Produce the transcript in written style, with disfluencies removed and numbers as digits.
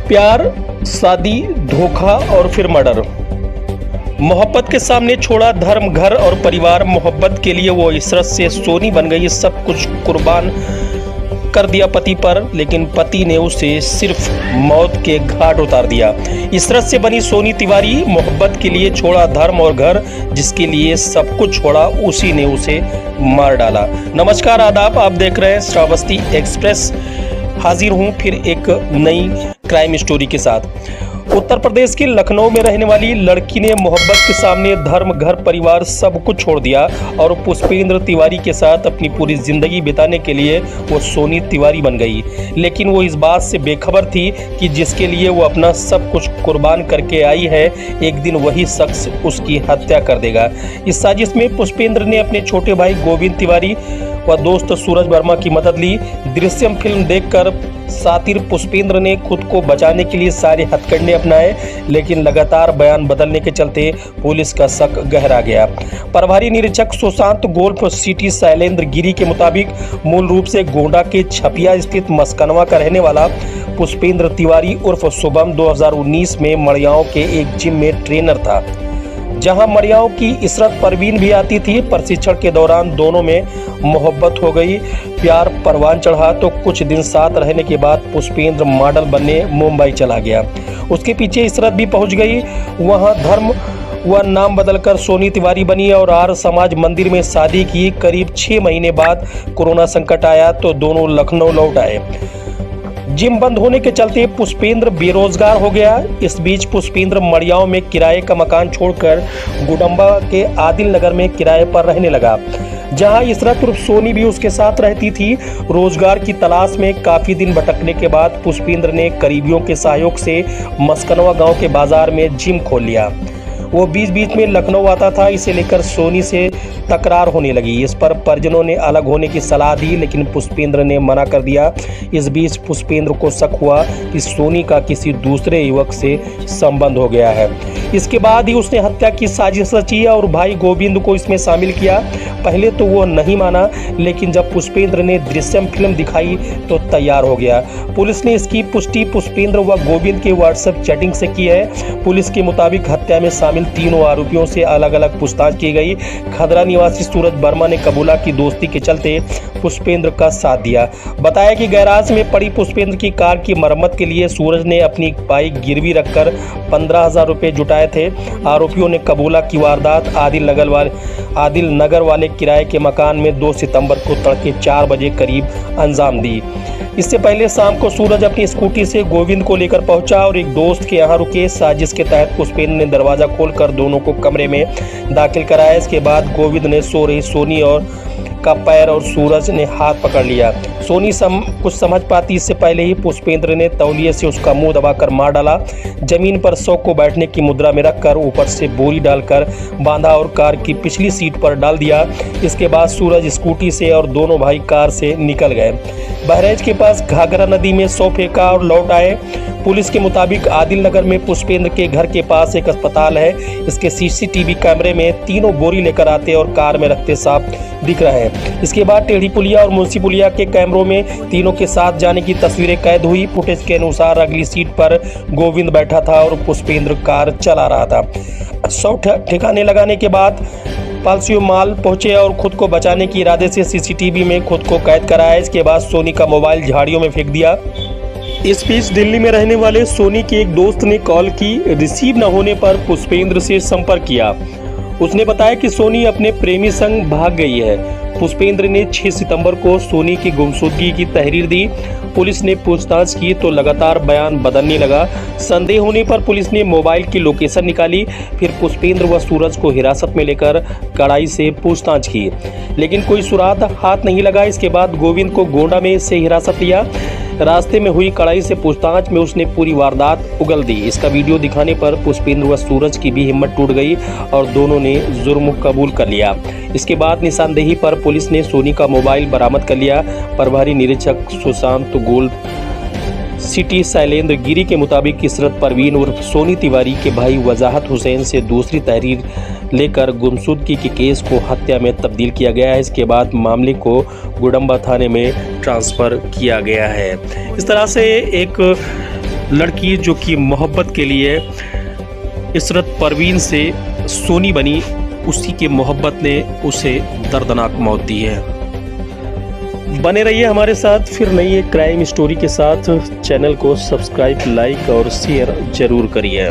प्यार, शादी, धोखा और फिर मर्डर। मोहब्बत के सामने छोड़ा धर्म, घर और परिवार। मोहब्बत के लिए वो इशरत से सोनी बन गई, सब कुछ कुर्बान कर दिया पति पर, लेकिन पति ने उसे सिर्फ मौत के घाट उतार दिया। इशरत से बनी सोनी तिवारी, मोहब्बत के लिए छोड़ा धर्म और घर, जिसके लिए सब कुछ छोड़ा उसी ने उसे मार डाला। नमस्कार, आदाब, आप देख रहे हैं श्रावस्ती एक्सप्रेस। हाजिर हूं फिर एक नई क्राइम स्टोरी के साथ। उत्तर प्रदेश के लखनऊ में रहने वाली लड़की ने मोहब्बत के सामने धर्म, घर, परिवार सब कुछ छोड़ दिया और पुष्पेंद्र तिवारी के साथ अपनी पूरी जिंदगी बिताने के लिए वो सोनी तिवारी बन गई। लेकिन वो इस बात से बेखबर थी कि जिसके लिए वो अपना सब कुछ कुर्बान करके आई है, एक दिन वही शख्स उसकी हत्या कर देगा। इस साजिश में पुष्पेंद्र ने अपने छोटे भाई गोविंद तिवारी व दोस्त सूरज वर्मा की मदद ली। दृश्यम फिल्म देखकर सातिर पुष्पेंद्र ने खुद को बचाने के लिए सारे हथकंडे अपनाए, लेकिन लगातार बयान बदलने के चलते पुलिस का शक गहरा गया। प्रभारी निरीक्षक सुशांत गोल्फ सिटी शैलेंद्र गिरी के मुताबिक मूल रूप से गोंडा के छपिया स्थित मस्कनवा का रहने वाला पुष्पेंद्र तिवारी उर्फ शुभम 2019 में मड़ियाओं के एक जिम में ट्रेनर था, जहां मड़ियाओं की इशरत परवीन भी आती थी। प्रशिक्षण के दौरान दोनों में मोहब्बत हो गई, प्यार परवान चढ़ा तो कुछ दिन साथ रहने के बाद पुष्पेंद्र मॉडल बनने मुंबई चला गया। उसके पीछे इशरत भी पहुंच गई। वहां धर्म व नाम बदलकर सोनी तिवारी बनी और आर्य समाज मंदिर में शादी की। करीब 6 महीने बाद कोरोना संकट आया तो दोनों लखनऊ लौट आए। जिम बंद होने के चलते पुष्पेंद्र बेरोजगार हो गया। इस बीच पुष्पेंद्र मड़ियाओं में किराए का मकान छोड़कर गुडम्बा के आदिल नगर में किराए पर रहने लगा, जहां इशरत उर्फ सोनी भी उसके साथ रहती थी। रोजगार की तलाश में काफी दिन भटकने के बाद पुष्पेंद्र ने करीबियों के सहयोग से मस्कनवा गांव के बाजार में जिम खोल लिया। वो बीच बीच में लखनऊ आता था, इसे लेकर सोनी से तकरार होने लगी। इस पर परिजनों ने अलग होने की सलाह दी, लेकिन पुष्पेंद्र ने मना कर दिया। इस बीच पुष्पेंद्र को शक हुआ कि सोनी का किसी दूसरे युवक से संबंध हो गया है। इसके बाद ही उसने हत्या की साजिश रची और भाई गोविंद को इसमें शामिल किया। पहले तो वो नहीं माना, लेकिन जब पुष्पेंद्र ने दृश्यम फिल्म दिखाई तो तैयार हो गया। पुलिस ने इसकी पुष्टि पुष्पेंद्र व गोविंद के व्हाट्सएप चैटिंग से की है। पुलिस के मुताबिक हत्या में शामिल तीनों आरोपियों से अलग अलग पूछताछ की गई। खदरा निवासी सूरज वर्मा ने कबूला कि दोस्ती के चलते पुष्पेंद्र का साथ दिया। बताया कि गैराज में पड़ी पुष्पेंद्र की कार की मरम्मत के लिए सूरज ने अपनी बाइक गिरवी रखकर 15,000 रुपए जुटाए थे। आरोपियों ने कबूला की वारदात आदिल नगर वाले किराए के मकान में 2 सितंबर को तड़के 4 बजे करीब अंजाम दी। इससे पहले शाम को सूरज अपनी स्कूटी से गोविंद को लेकर पहुंचा और एक दोस्त के यहां रुके। साजिश के तहत पुष्पेंद्र ने दरवाजा खोलकर दोनों को कमरे में दाखिल कराया। इसके बाद गोविंद ने सो रही सोनी का पैर और सूरज ने हाथ पकड़ लिया। सोनी कुछ समझ पाती इससे पहले ही पुष्पेंद्र ने तौलिए से उसका मुंह दबाकर मार डाला। जमीन पर शव को बैठने की मुद्रा में रखकर ऊपर से बोरी डालकर बांधा और कार की पिछली सीट पर डाल दिया। इसके बाद सूरज स्कूटी से और दोनों भाई कार से निकल गए। बहराइच के पास घाघरा नदी में शव फेंका और लौट आए। पुलिस के मुताबिक आदिल नगर में पुष्पेंद्र के घर के पास एक अस्पताल है। इसके सीसीटीवी कैमरे में तीनों बोरी लेकर आते और कार में रखते साफ दिख रहे हैं। इसके बाद टेढ़ी पुलिया और मुंशी पुलिया के कैमरों में तीनों के साथ जाने की तस्वीरें कैद हुई। फुटेज के अनुसार अगली सीट पर गोविंद बैठा था और पुष्पेंद्र कार चला रहा था। शव ठिकाने लगाने के बाद पालसियो माल पहुंचे और खुद को बचाने के इरादे से सीसीटीवी में खुद को कैद कराया। इसके बाद सोनी का मोबाइल झाड़ियों में फेंक दिया। इस बीच दिल्ली में रहने वाले सोनी के एक दोस्त ने कॉल की। रिसीव न होने पर पुष्पेंद्र से संपर्क किया। उसने बताया कि सोनी अपने प्रेमी संग भाग गई है। पुष्पेंद्र ने 6 सितंबर को सोनी की गुमशुदगी की तहरीर दी। पुलिस ने पूछताछ की तो लगातार बयान बदलने लगा। संदेह होने पर पुलिस ने मोबाइल की लोकेशन निकाली। फिर पुष्पेंद्र व सूरज को हिरासत में लेकर कड़ाई से पूछताछ की, लेकिन कोई सुराग हाथ नहीं लगा। इसके बाद गोविंद को गोंडा में से हिरासत लिया। रास्ते में हुई कड़ाई से पूछताछ में उसने पूरी वारदात उगल दी। इसका वीडियो दिखाने पर पुष्पेंद्र व सूरज की भी हिम्मत टूट गई और दोनों ने जुर्म कबूल कर लिया। इसके बाद निशानदेही पर पुलिस ने सोनी का मोबाइल बरामद कर लिया। प्रभारी निरीक्षक सुशांत गोल्फ सिटी शैलेंद्र गिरी के मुताबिक इशरत परवीन उर्फ सोनी तिवारी के भाई वजाहत हुसैन से दूसरी तहरीर लेकर गुमशुदगी के केस को हत्या में तब्दील किया गया है। इसके बाद मामले को गुडम्बा थाने में ट्रांसफ़र किया गया है। इस तरह से एक लड़की जो कि मोहब्बत के लिए इशरत परवीन से सोनी बनी, उसी के मोहब्बत ने उसे दर्दनाक मौत दी है। बने रहिए हमारे साथ फिर नई एक क्राइम स्टोरी के साथ। चैनल को सब्सक्राइब, लाइक और शेयर जरूर करिए।